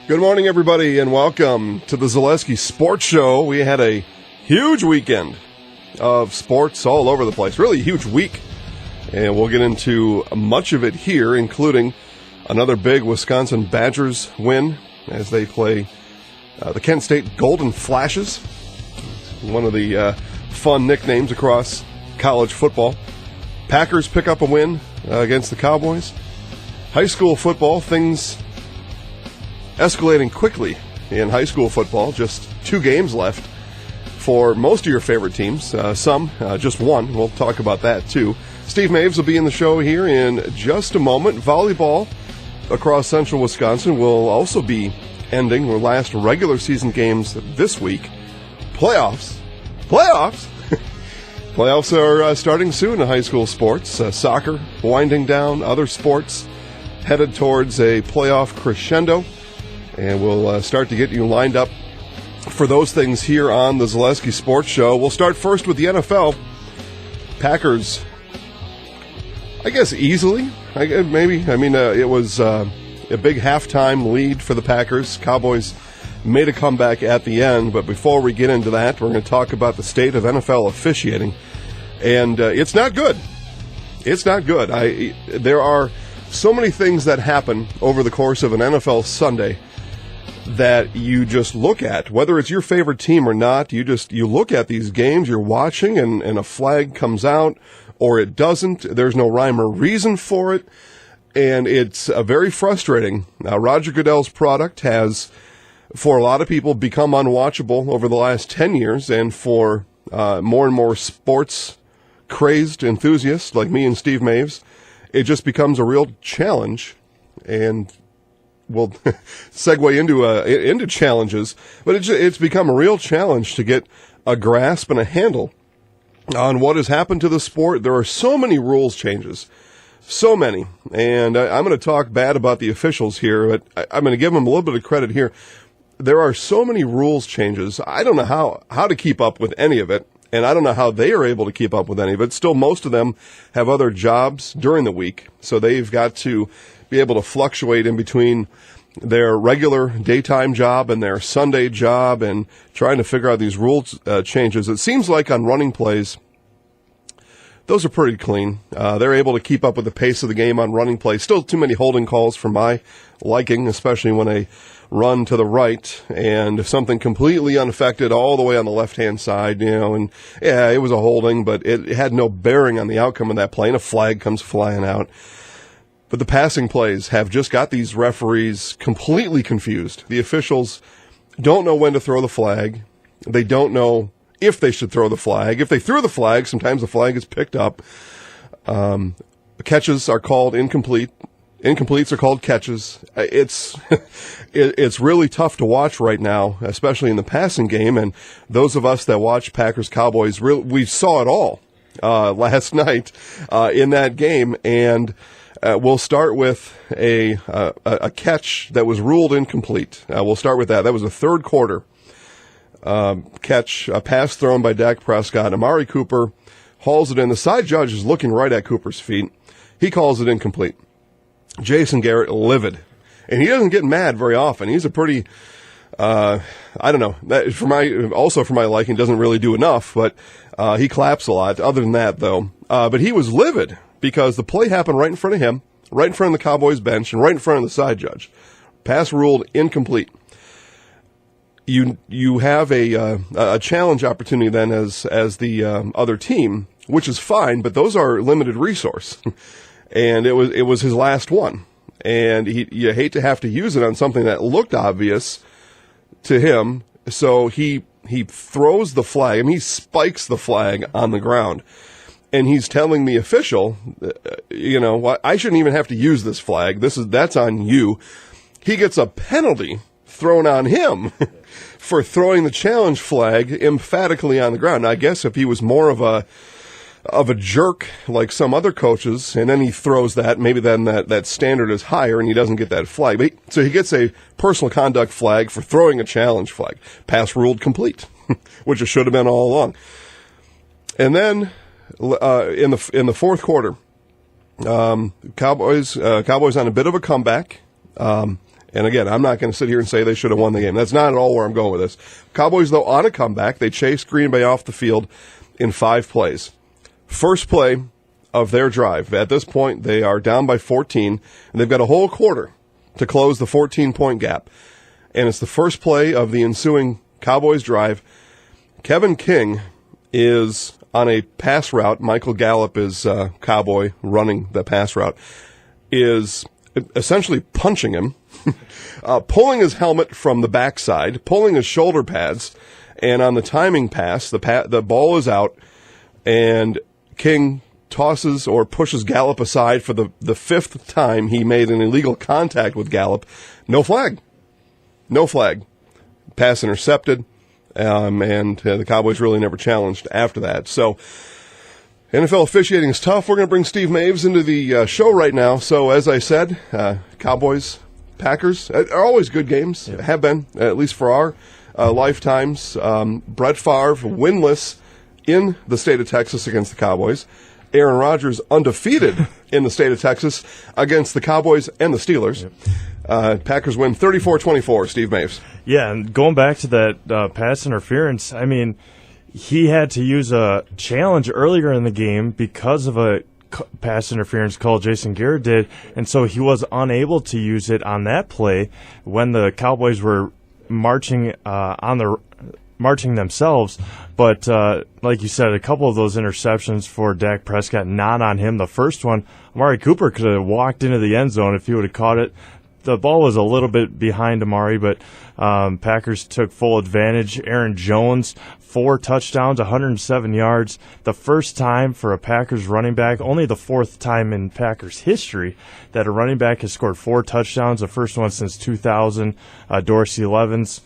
Good morning, everybody, and welcome to the Zaleski Sports Show. We had a huge weekend of sports all over the place. Really a huge week. And we'll get into much of it here, including another big Wisconsin Badgers win as they play the Kent State Golden Flashes, one of the fun nicknames across college football. Packers pick up a win against the Cowboys. High school football, things escalating quickly in high school football. Just 2 games left for most of your favorite teams. Some, just one. We'll talk about that, too. Steve Maves will be in the show here in just a moment. Volleyball across central Wisconsin will also be ending their last regular season games this week. Playoffs! Playoffs are starting soon in high school sports. Soccer winding down, other sports headed towards a playoff crescendo. And we'll start to get you lined up for those things here on the Zaleski Sports Show. We'll start first with the NFL. Packers, I guess easily. It was a big halftime lead for the Packers. Cowboys made a comeback at the end. But before we get into that, we're going to talk about the state of NFL officiating. And it's not good. It's not good. There are so many things that happen over the course of an NFL Sunday that you just look at, whether it's your favorite team or not. You look at these games you're watching, and a flag comes out, or it doesn't. There's no rhyme or reason for it, and it's very frustrating. Roger Goodell's product has, for a lot of people, become unwatchable over the last 10 years, and for more and more sports-crazed enthusiasts like me and Steve Maves, it just becomes a real challenge, and we'll segue into challenges, but it's become a real challenge to get a grasp and a handle on what has happened to the sport. There are so many rules changes, so many, and I'm going to talk bad about the officials here, but I'm going to give them a little bit of credit here. There are so many rules changes. I don't know how to keep up with any of it, and I don't know how they are able to keep up with any of it. Still, most of them have other jobs during the week, so they've got to be able to fluctuate in between their regular daytime job and their Sunday job and trying to figure out these rules changes. It seems like on running plays, those are pretty clean. They're able to keep up with the pace of the game on running plays. Still too many holding calls for my liking, especially when they run to the right, and if something completely unaffected all the way on the left-hand side, and yeah, it was a holding, but it had no bearing on the outcome of that play, and a flag comes flying out. But the passing plays have just got these referees completely confused. The officials don't know when to throw the flag. They don't know if they should throw the flag. If they threw the flag, sometimes the flag is picked up. Catches are called incomplete. Incompletes are called catches. It's really tough to watch right now, especially in the passing game. And those of us that watch Packers-Cowboys, we saw it all last night in that game. And we'll start with a catch that was ruled incomplete. We'll start with that. That was a third quarter catch, a pass thrown by Dak Prescott. Amari Cooper hauls it in. The side judge is looking right at Cooper's feet. He calls it incomplete. Jason Garrett livid. And he doesn't get mad very often. He's a pretty, I don't know, that for my liking, doesn't really do enough, but he claps a lot. Other than that, though. But he was livid because the play happened right in front of him, right in front of the Cowboys bench, and right in front of the side judge. Pass ruled incomplete. You have a challenge opportunity then as the other team, which is fine, but those are limited resource. And it was his last one. And you hate to have to use it on something that looked obvious to him. So he throws the flag. I mean, he spikes the flag on the ground. And he's telling the official, I shouldn't even have to use this flag. That's on you. He gets a penalty thrown on him for throwing the challenge flag emphatically on the ground. Now, I guess if he was more of a jerk like some other coaches, and then he throws that, maybe then that standard is higher and he doesn't get that flag. So he gets a personal conduct flag for throwing a challenge flag. Pass ruled complete, which it should have been all along. And then in the fourth quarter, Cowboys on a bit of a comeback, And again, I'm not going to sit here and say they should have won the game. That's not at all where I'm going with this. Cowboys, though, on a comeback, they chased Green Bay off the field in 5 plays. First play of their drive. At this point, they are down by 14, and they've got a whole quarter to close the 14-point gap. And it's the first play of the ensuing Cowboys drive. Kevin King is on a pass route. Michael Gallup is Cowboy running the pass route, is essentially punching him, pulling his helmet from the backside, pulling his shoulder pads, and on the timing pass, the ball is out, and King tosses or pushes Gallup aside for the 5th time. He made an illegal contact with Gallup. No flag. No flag. Pass intercepted, and the Cowboys really never challenged after that. So NFL officiating is tough. We're going to bring Steve Maves into the show right now. So as I said, Cowboys, Packers are always good games. Yeah. Have been, at least for our lifetimes. Brett Favre winless in the state of Texas against the Cowboys. Aaron Rodgers undefeated in the state of Texas against the Cowboys and the Steelers. Yep. Packers win 34-24, Steve Maves. Yeah, and going back to that pass interference, I mean, he had to use a challenge earlier in the game because of a pass interference call Jason Garrett did, and so he was unable to use it on that play when the Cowboys were marching themselves. But like you said, a couple of those interceptions for Dak Prescott, not on him. The first one, Amari Cooper could have walked into the end zone if he would have caught it. The ball was a little bit behind Amari, but Packers took full advantage. Aaron Jones, 4 touchdowns, 107 yards. The first time for a Packers running back, only the 4th time in Packers history that a running back has scored 4 touchdowns. The first one since 2000, Dorsey Levens.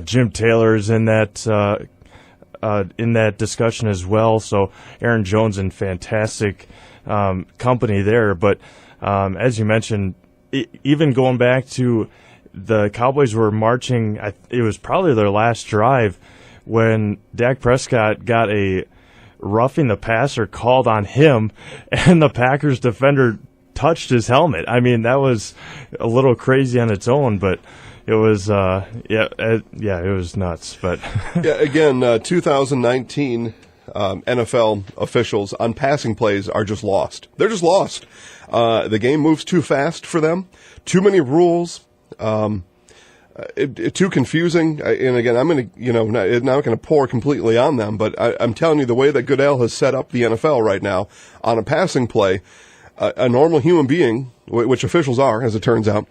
Jim Taylor's in that discussion as well. So Aaron Jones in fantastic company there. But as you mentioned, even going back to the Cowboys were marching, it was probably their last drive when Dak Prescott got a roughing the passer called on him, and the Packers defender touched his helmet. I mean, that was a little crazy on its own, but it was, it was nuts. But yeah, again, 2019 NFL officials on passing plays are just lost. They're just lost. The game moves too fast for them. Too many rules. Too confusing. And again, I'm going to, not going to pour completely on them, but I'm telling you, the way that Goodell has set up the NFL right now on a passing play, a normal human being, which officials are, as it turns out,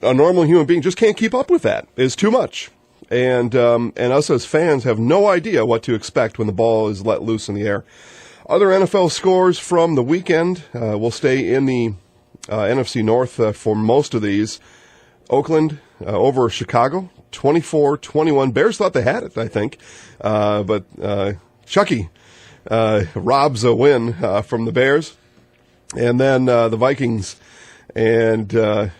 a normal human being just can't keep up with that. It's too much. And us as fans have no idea what to expect when the ball is let loose in the air. Other NFL scores from the weekend, we'll stay in the NFC North for most of these. Oakland over Chicago, 24-21. Bears thought they had it, I think. But Chucky robs a win from the Bears. And then the Vikings and a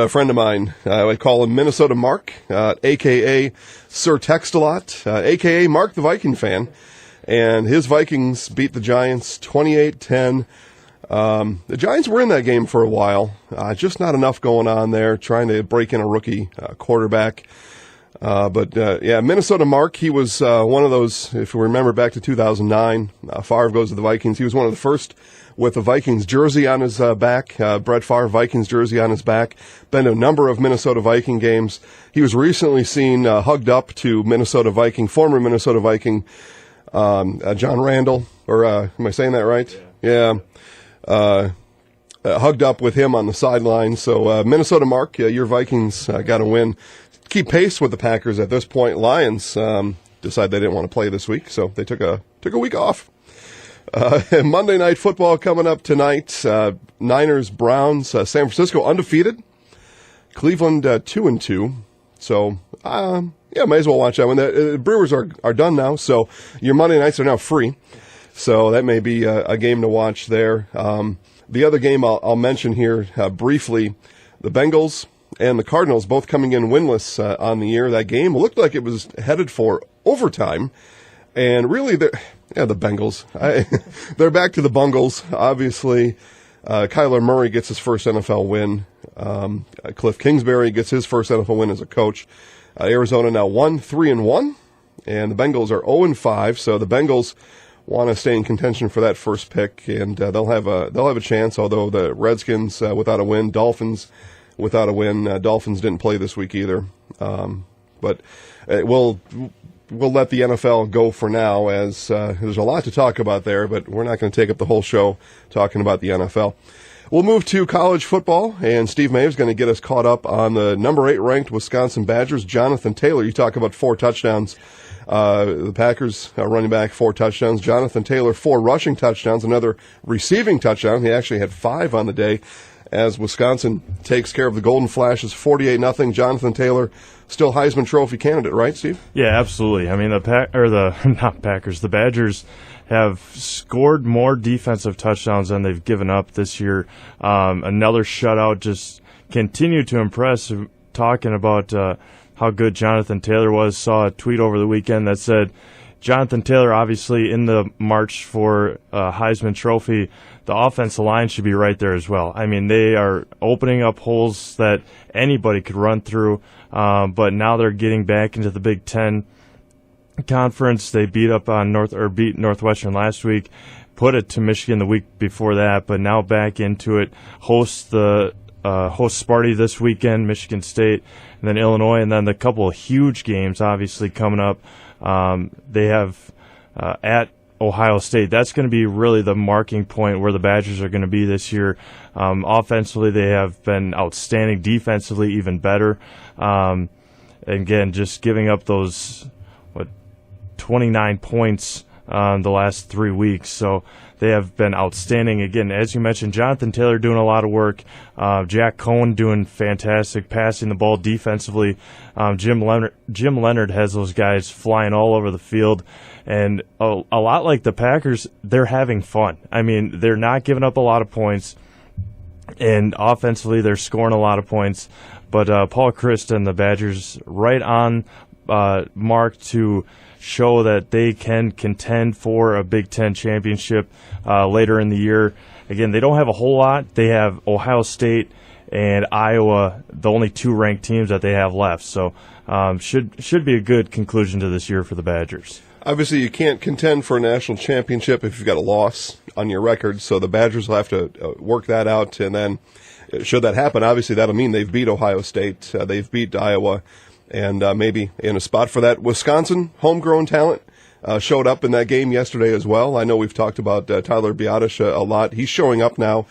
friend of mine, I would call him Minnesota Mark, a.k.a. Sir Text-A-Lot, a.k.a. Mark the Viking fan. And his Vikings beat the Giants 28-10. The Giants were in that game for a while. Just not enough going on there, trying to break in a rookie quarterback. But Minnesota Mark, he was one of those, if you remember back to 2009, Favre goes to the Vikings. He was one of the first with a Vikings jersey on his back, Brett Favre Vikings jersey on his back. Been to a number of Minnesota Viking games. He was recently seen hugged up to former Minnesota Viking, John Randall, or am I saying that right? Yeah. Hugged up with him on the sideline. So Minnesota Mark, your Vikings got a win. Keep pace with the Packers at this point. Lions decided they didn't want to play this week, so they took a week off. Monday Night Football coming up tonight. Niners, Browns, San Francisco undefeated. Cleveland 2-2. So might as well watch that one. The Brewers are done now, so your Monday nights are now free. So that may be a game to watch there. The other game I'll mention here briefly, the Bengals and the Cardinals both coming in winless on the year. That game looked like it was headed for overtime. And really, the Bengals, they're back to the Bungles, obviously. Kyler Murray gets his first NFL win. Cliff Kingsbury gets his first NFL win as a coach. Arizona now 1-3-1, and the Bengals are 0-5. So the Bengals want to stay in contention for that first pick, and they'll have a chance. Although the Redskins without a win, Dolphins without a win. Dolphins didn't play this week either. But we'll let the NFL go for now, as there's a lot to talk about there, but we're not going to take up the whole show talking about the NFL. We'll move to college football, and Steve May is going to get us caught up on the number 8 ranked Wisconsin Badgers, Jonathan Taylor. You talk about 4 touchdowns. The Packers running back 4 touchdowns. Jonathan Taylor 4 rushing touchdowns, another receiving touchdown. He actually had 5 on the day, as Wisconsin takes care of the Golden Flashes 48-0. Jonathan Taylor, still Heisman Trophy candidate, right, Steve? Yeah, absolutely. I mean, the Badgers have scored more defensive touchdowns than they've given up this year. Another shutout, just continue to impress. Talking about how good Jonathan Taylor was, saw a tweet over the weekend that said, Jonathan Taylor obviously in the march for Heisman Trophy. The offensive line should be right there as well. I mean, they are opening up holes that anybody could run through, but now they're getting back into the Big Ten Conference. They beat Northwestern last week, put it to Michigan the week before that, but now back into it. Host Sparty this weekend, Michigan State, and then Illinois, and then the couple of huge games obviously coming up. They have at Ohio State. That's going to be really the marking point where the Badgers are going to be this year. Offensively, they have been outstanding. Defensively, even better. Again, just giving up those 29 points the last 3 weeks. So they have been outstanding. Again, as you mentioned, Jonathan Taylor doing a lot of work. Jack Cohen doing fantastic, passing the ball defensively. Jim Leonard has those guys flying all over the field. And a lot like the Packers, they're having fun. I mean, they're not giving up a lot of points. And offensively, they're scoring a lot of points. But Paul Chryst and the Badgers right on mark to show that they can contend for a Big Ten championship later in the year. Again, they don't have a whole lot. They have Ohio State and Iowa, the only 2 ranked teams that they have left. So should be a good conclusion to this year for the Badgers. Obviously, you can't contend for a national championship if you've got a loss on your record, so the Badgers will have to work that out, and then should that happen, obviously that'll mean they've beat Ohio State, they've beat Iowa, and maybe in a spot for that. Wisconsin, homegrown talent, showed up in that game yesterday as well. I know we've talked about Tyler Biadasz a lot. He's showing up now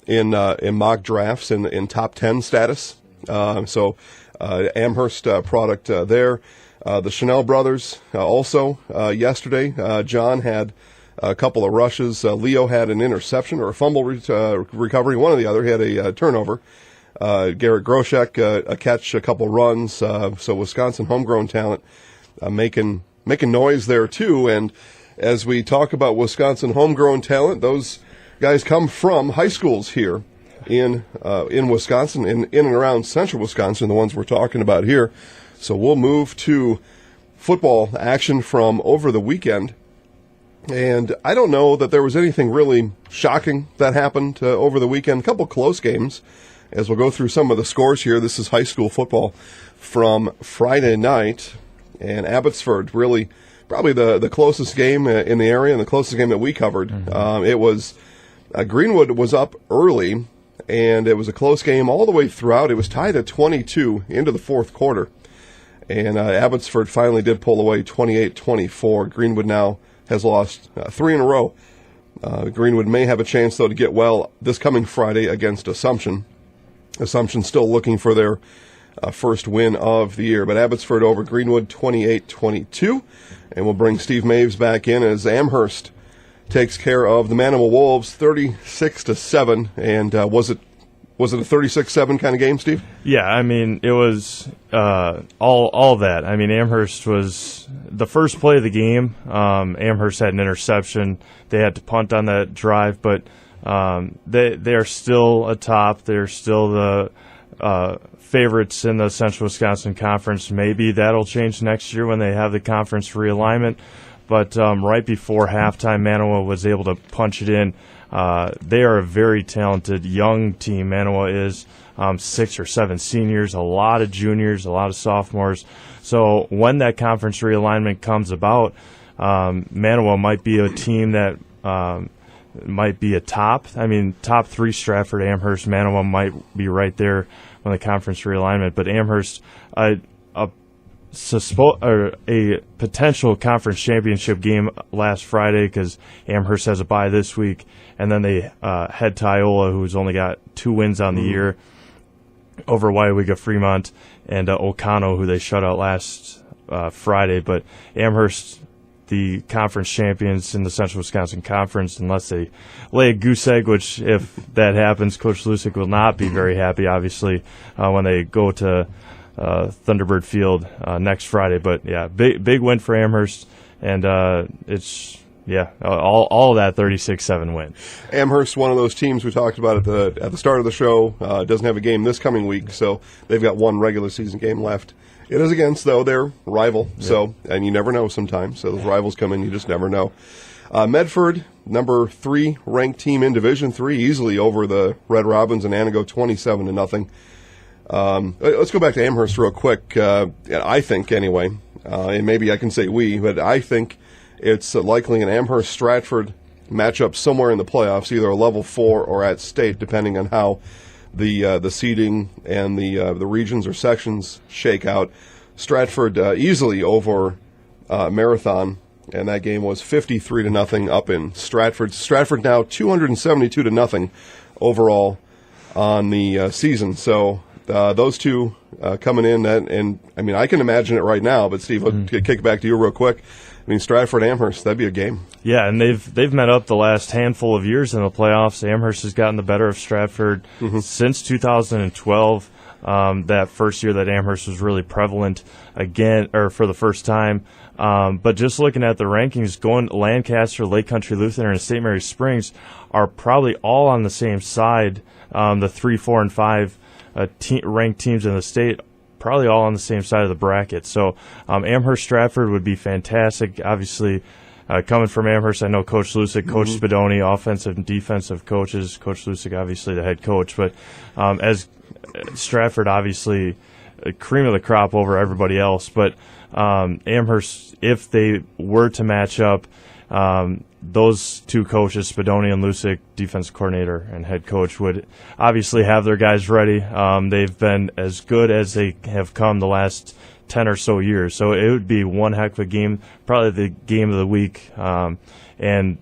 in mock drafts in top 10 status, so Amherst product there. The Chanel brothers also yesterday. John had a couple of rushes. Leo had an interception or a fumble recovery. One or the other. He had a turnover. Garrett Groshek a catch, a couple runs. So Wisconsin homegrown talent making noise there too. And as we talk about Wisconsin homegrown talent, those guys come from high schools here in Wisconsin, in and around central Wisconsin, the ones we're talking about here. So we'll move to football action from over the weekend. And I don't know that there was anything really shocking that happened over the weekend. A couple close games. As we'll go through some of the scores here, this is high school football from Friday night. And Abbotsford, really probably the closest game in the area and the closest game that we covered. Mm-hmm. It was Greenwood was up early, and it was a close game all the way throughout. It was tied at 22 into the fourth quarter. And Abbotsford finally did pull away 28-24. Greenwood now has lost 3 in a row. Greenwood may have a chance, though, to get well this coming Friday against Assumption. Assumption still looking for their first win of the year. But Abbotsford over Greenwood 28-22. And we'll bring Steve Maves back in as Amherst takes care of the Manimal Wolves 36-7. And was it a 36-7 kind of game, Steve? Yeah, I mean, it was all that. I mean, Amherst was the first play of the game. Amherst had an interception. They had to punt on that drive, but they are still atop. They're still the favorites in the Central Wisconsin Conference. Maybe that'll change next year when they have the conference realignment. but right before halftime, Manawa was able to punch it in. They are a very talented young team. Manawa is 6 or 7 seniors, a lot of juniors, a lot of sophomores. So when that conference realignment comes about, Manawa might be a team that might be a top 3, Stratford, Amherst, Manawa might be right there on the conference realignment. But Amherst, a potential conference championship game last Friday, because Amherst has a bye this week, and then they head to Iola, who's only got 2 wins on the year, over Wyowega Fremont, and Okano, who they shut out last Friday. But Amherst, the conference champions in the Central Wisconsin Conference, unless they lay a goose egg, which if that happens, Coach Lusick will not be very happy, obviously, when they go to Thunderbird Field next Friday. But yeah, big win for Amherst, and it's all of that 36-7 win. Amherst, one of those teams we talked about at the start of the show, doesn't have a game this coming week, so they've got 1 regular season game left. It is against, though, their rival, and you never know sometimes. So those rivals come in, you just never know. Medford, number 3 ranked team in Division III, easily over the Red Robins and Anago, 27-0. Let's go back to Amherst real quick. I think, anyway, and maybe I can say we, but I think it's likely an Amherst-Stratford matchup somewhere in the playoffs, either a level 4 or at state, depending on how the seeding and the regions or sections shake out. Stratford easily over Marathon, and that game was 53-0 up in Stratford. Stratford now 272-0 overall on the season. So those two coming in, and I mean, I can imagine it right now. But Steve, I'll kick it back to you real quick. I mean, Stratford, Amherst, that'd be a game. Yeah, and they've met up the last handful of years in the playoffs. Amherst has gotten the better of Stratford since 2012. That first year that Amherst was really prevalent again, or for the first time. But just looking at the rankings, going to Lancaster, Lake Country Lutheran, and St. Mary's Springs are probably all on the same side. The 3, 4, and 5 ranked teams in the state, probably all on the same side of the bracket. So Amherst Stratford would be fantastic. Obviously, coming from Amherst, I know Coach Lusick, Coach Spadoni, offensive and defensive coaches. Coach Lusick, obviously, the head coach. But as Stratford, obviously, cream of the crop over everybody else. But Amherst, if they were to match up, those two coaches, Spadoni and Lusick, defense coordinator and head coach, would obviously have their guys ready. They've been as good as they have come the last 10 or so years. So it would be one heck of a game, probably the game of the week, and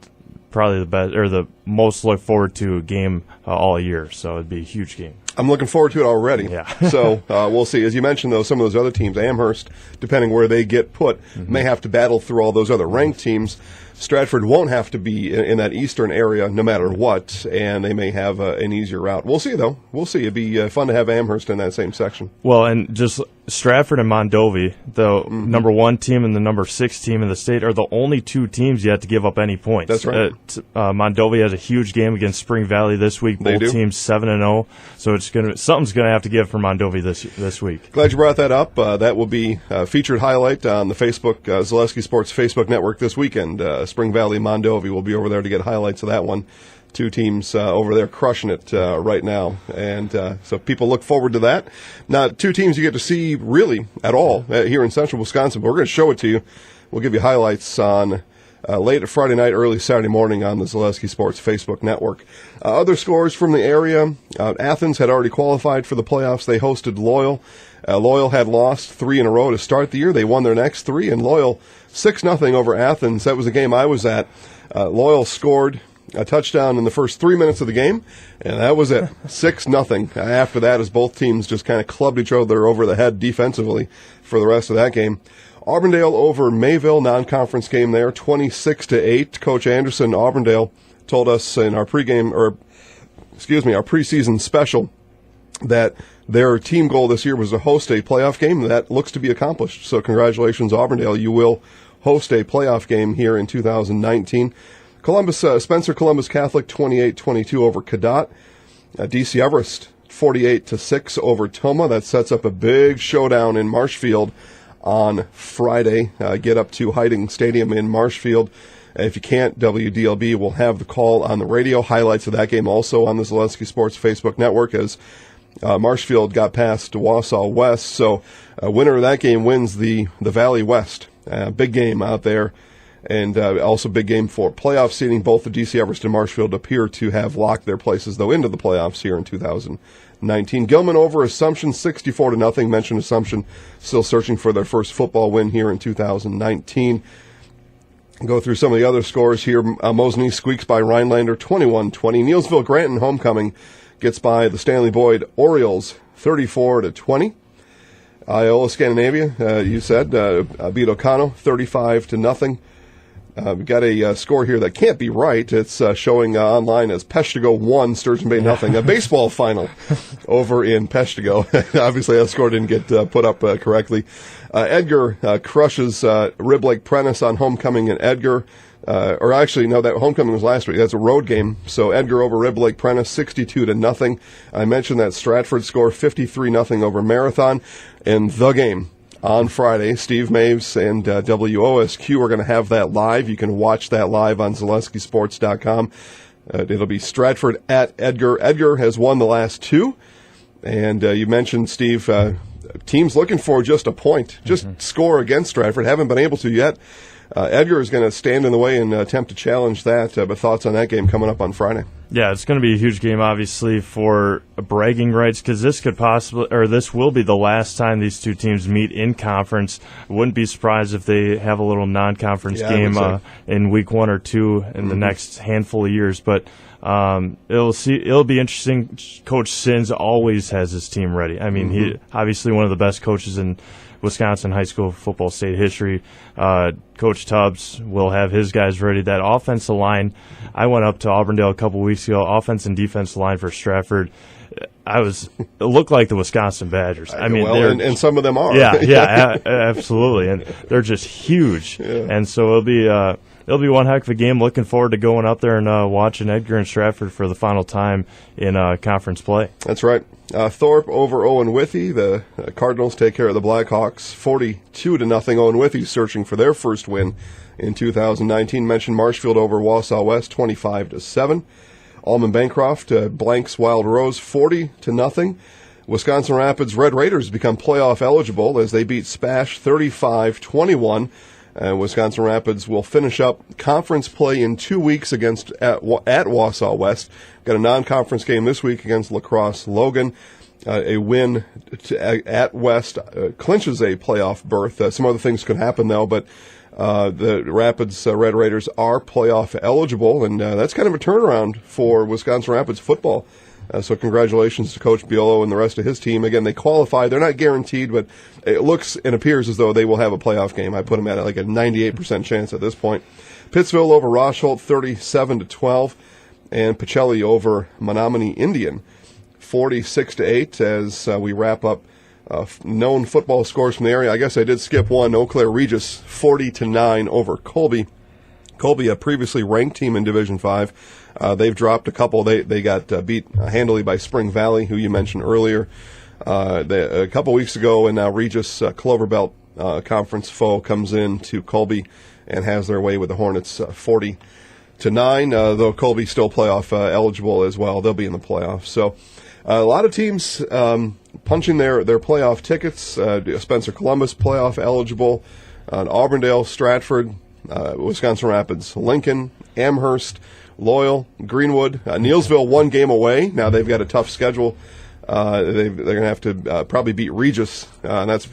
probably the best or the most look forward to game all year. So it'd be a huge game. I'm looking forward to it already. Yeah. So we'll see. As you mentioned, though, some of those other teams, Amherst, depending where they get put, may have to battle through all those other ranked teams. Stratford won't have to be in that eastern area no matter what, and they may have an easier route. We'll see, though. We'll see. It'd be fun to have Amherst in that same section. Well, and just Stratford and Mondovi, the number 1 team and the number 6 team in the state, are the only 2 teams yet to give up any points. That's right. Mondovi has a huge game against Spring Valley this week. Both teams 7-0, so something's going to have to give for Mondovi this week. Glad you brought that up. That will be a featured highlight on the Facebook Zaleski Sports Facebook network this weekend. Spring Valley Mondovi will be over there to get highlights of that one. 2 teams over there crushing it right now, and so people look forward to that. Not 2 teams you get to see really at all here in Central Wisconsin, but we're going to show it to you. We'll give you highlights on late Friday night, early Saturday morning on the Zaleski Sports Facebook network. Other scores from the area: Athens had already qualified for the playoffs. They hosted Loyal. Loyal had lost 3 in a row to start the year. They won their next 3, and Loyal 6-0 over Athens. That was the game I was at. Loyal scored a touchdown in the first 3 minutes of the game, and that was it. 6-0. After that, as both teams just kind of clubbed each other over the head defensively for the rest of that game. Auburndale over Mayville, non-conference game there, 26-8. Coach Anderson, Auburndale, told us in our preseason special that their team goal this year was to host a playoff game. That looks to be accomplished. So congratulations, Auburndale. You will host a playoff game here in 2019. Spencer Columbus Catholic 28-22 over Cadott. DC Everest 48-6 over Toma. That sets up a big showdown in Marshfield on Friday. Get up to Hiding Stadium in Marshfield. If you can't, WDLB will have the call on the radio. Highlights of that game also on the Zaleski Sports Facebook network as Marshfield got past Wausau West. So winner of that game wins the Valley West. Big game out there. And also big game for playoff seeding. Both the DC Everest and Marshfield appear to have locked their places, though, into the playoffs here in 2019. Gilman over Assumption, 64-0. Mentioned Assumption still searching for their first football win here in 2019. Go through some of the other scores here. Mosinee squeaks by Rhinelander, 21-20. Neilsville Granton homecoming gets by the Stanley Boyd Orioles, 34-20. Iola Scandinavia, you said, beat Ocano, 35-0. We've got a score here that can't be right. It's showing online as Peshtigo 1, Sturgeon Bay 0. A baseball final over in Peshtigo. Obviously, that score didn't get put up correctly. Edgar crushes Rib Lake Prentice on homecoming in Edgar. Or actually, no, that homecoming was last week. That's a road game. So Edgar over Rib Lake Prentice, 62-0. I mentioned that Stratford score, 53-0 over Marathon. And the game on Friday, Steve Maves and WOSQ are going to have that live. You can watch that live on ZaleskiSports.com. It'll be Stratford at Edgar. Edgar has won the last two. And you mentioned, Steve, teams looking for just a point, just score against Stratford. Haven't been able to yet. Edgar is going to stand in the way and attempt to challenge that. But thoughts on that game coming up on Friday? Yeah, it's going to be a huge game, obviously, for bragging rights, because this will be the last time these two teams meet in conference. I wouldn't be surprised if they have a little non-conference game in week 1 or 2 in the next handful of years. But it'll be interesting. Coach Sins always has his team ready. I mean, he obviously one of the best coaches in Wisconsin high school football state history. Coach Tubbs will have his guys ready. That offensive line, I went up to Auburndale a couple weeks ago, offense and defensive line for Stratford. It looked like the Wisconsin Badgers. I mean, and some of them are. Yeah, absolutely. And they're just huge. Yeah. And so it'll be one heck of a game. Looking forward to going up there and watching Edgar and Stratford for the final time in conference play. That's right. Thorpe over Owen Withy. The Cardinals take care of the Blackhawks, 42-0. Owen Withy searching for their first win in 2019. Mentioned Marshfield over Wausau West, 25-7. Almond Bancroft blanks Wild Rose, 40-0. Wisconsin Rapids Red Raiders become playoff eligible as they beat Spash 35-21. Wisconsin Rapids will finish up conference play in 2 weeks at Wausau West. Got a non-conference game this week against La Crosse Logan. A win at West clinches a playoff berth. Some other things could happen, though, but the Rapids Red Raiders are playoff eligible, and that's kind of a turnaround for Wisconsin Rapids football. So congratulations to Coach Biolo and the rest of his team. Again, they qualify. They're not guaranteed, but it looks and appears as though they will have a playoff game. I put them at like a 98% chance at this point. Pittsville over Rosholt, 37-12. And Pacelli over Menominee Indian, 46-8. As we wrap up known football scores from the area. I guess I did skip one. Eau Claire Regis, 40-9 over Colby. Colby, a previously ranked team in Division 5. They've dropped a couple. They got beat handily by Spring Valley, who you mentioned earlier. A couple weeks ago, and now Regis Clover Belt conference foe comes in to Colby and has their way with the Hornets, 40-9. Though Colby still playoff eligible as well. They'll be in the playoffs. So a lot of teams punching their playoff tickets. Spencer Columbus playoff eligible. Auburndale, Stratford, Wisconsin Rapids, Lincoln, Amherst, Loyal, Greenwood, Neilsville 1 game away. Now they've got a tough schedule. They're going to have to probably beat Regis, and that's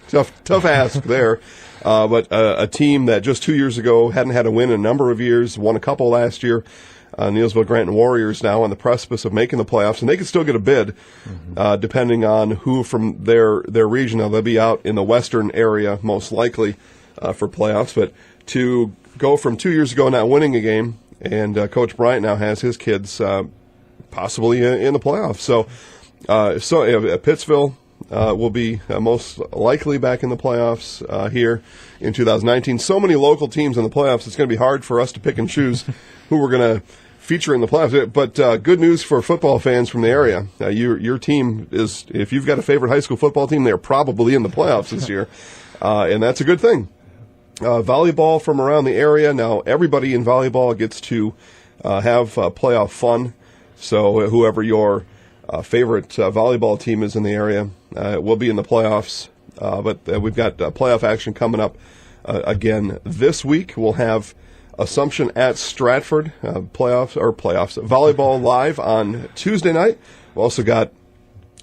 tough ask there. But a team that just 2 years ago hadn't had a win in a number of years, won a couple last year. Neilsville Granton Warriors now on the precipice of making the playoffs, and they could still get a bid depending on who from their region. Now, they'll be out in the western area most likely for playoffs, but to go from 2 years ago not winning a game, and Coach Bryant now has his kids possibly in the playoffs. So Pittsville will be most likely back in the playoffs here in 2019. So many local teams in the playoffs, it's going to be hard for us to pick and choose who we're going to feature in the playoffs. But good news for football fans from the area. Your team is, if you've got a favorite high school football team, they're probably in the playoffs this year, and that's a good thing. Volleyball from around the area. Now, everybody in volleyball gets to have playoff fun. So whoever your favorite volleyball team is in the area will be in the playoffs. But we've got playoff action coming up again this week. We'll have Assumption at Stratford, playoffs, volleyball live on Tuesday night. We've also got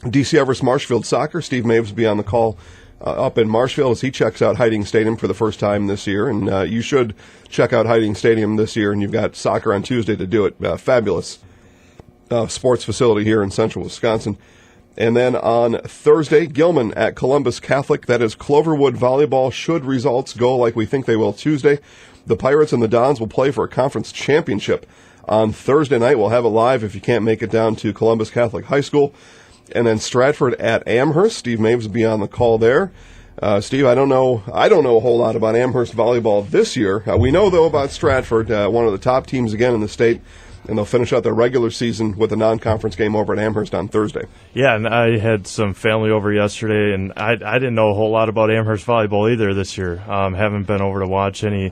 DC Everest Marshfield soccer. Steve Maves will be on the call up in Marshfield as he checks out Hiding Stadium for the first time this year. And you should check out Hiding Stadium this year, and you've got soccer on Tuesday to do it. Fabulous sports facility here in central Wisconsin. And then on Thursday, Gilman at Columbus Catholic. That is Cloverwood volleyball. Should results go like we think they will Tuesday, the Pirates and the Dons will play for a conference championship on Thursday night. We'll have it live if you can't make it down to Columbus Catholic High School. And then Stratford at Amherst. Steve Maves will be on the call there. Steve, I don't know a whole lot about Amherst volleyball this year. We know, though, about Stratford, one of the top teams again in the state. And they'll finish out their regular season with a non-conference game over at Amherst on Thursday. Yeah, and I had some family over yesterday, and I didn't know a whole lot about Amherst volleyball either this year. Haven't been over to watch any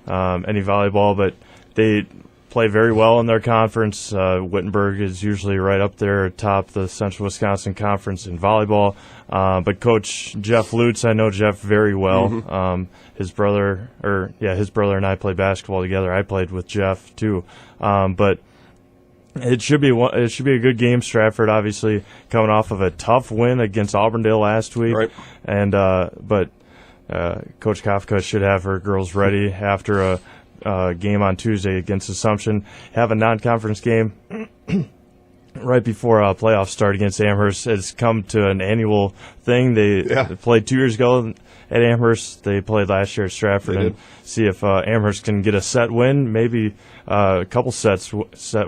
volleyball, but they play very well in their conference. Wittenberg is usually right up there atop the Central Wisconsin Conference in volleyball. But Coach Jeff Lutz, I know Jeff very well. Mm-hmm. His brother and I play basketball together. I played with Jeff too. But it should be a good game. Stratford obviously coming off of a tough win against Auburndale last week, right. And but Coach Kafka should have her girls ready after a game on Tuesday against Assumption. Have a non-conference game right before playoffs start against Amherst. It's come to an annual thing. They played 2 years ago at Amherst. They played last year at Stratford, and see if Amherst can get a set win, maybe a couple set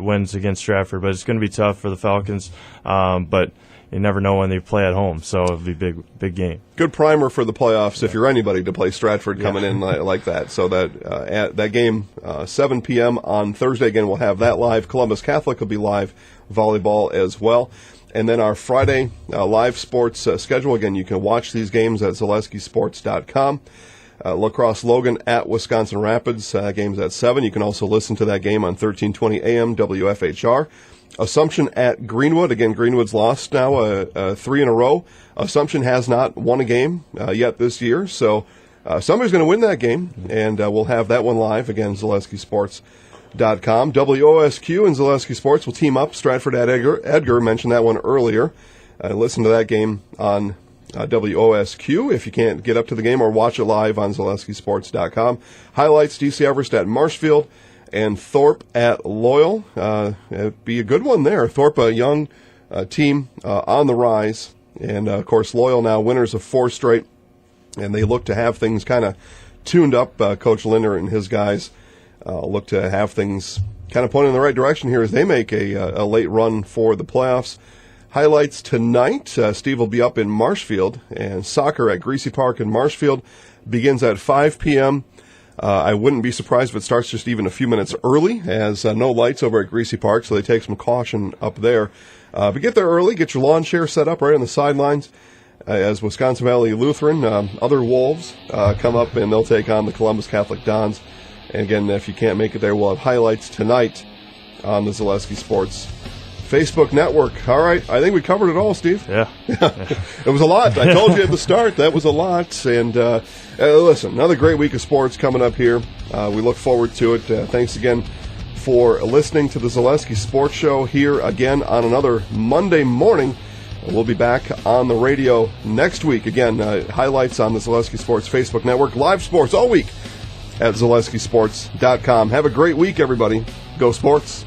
wins against Stratford. But it's going to be tough for the Falcons. But you never know when they play at home, so it'll be big game. Good primer for the playoffs if you're anybody to play Stratford coming in like that. So that game, 7 p.m. on Thursday. Again, we'll have that live. Columbus Catholic will be live volleyball as well. And then our Friday live sports schedule. Again, you can watch these games at ZaleskiSports.com. Lacrosse Logan at Wisconsin Rapids, games at 7. You can also listen to that game on 1320 AM WFHR. Assumption at Greenwood. Again, Greenwood's lost now 3 in a row. Assumption has not won a game yet this year, so somebody's going to win that game, and we'll have that one live. Again, ZaleskiSports.com. WOSQ and Zaleski Sports will team up. Stratford at Edgar mentioned that one earlier. Listen to that game on WOSQ if you can't get up to the game, or watch it live on ZaleskiSports.com. Highlights: DC Everest at Marshfield and Thorpe at Loyal. It'd be a good one there. Thorpe, a young team on the rise. And, of course, Loyal now winners of 4 straight. And they look to have things kind of tuned up. Coach Linder and his guys look to have things kind of pointing in the right direction here as they make a late run for the playoffs. Highlights tonight. Steve will be up in Marshfield. And soccer at Greasy Park in Marshfield begins at 5 p.m. I wouldn't be surprised if it starts just even a few minutes early, as no lights over at Greasy Park, so they take some caution up there. But get there early, get your lawn chair set up right on the sidelines, as Wisconsin Valley Lutheran, other Wolves, come up, and they'll take on the Columbus Catholic Dons. And again, if you can't make it there, we'll have highlights tonight on the Zaleski Sports Facebook network. All right, I think we covered it all, Steve. Yeah. It was a lot. I told you at the start that was a lot. And listen, another great week of sports coming up here. We look forward to it. Thanks again for listening to the Zaleski Sports Show here again on another Monday morning. We'll be back on the radio next week. Again, highlights on the Zaleski Sports Facebook network. Live sports all week at ZaleskiSports.com. Have a great week, everybody. Go Sports.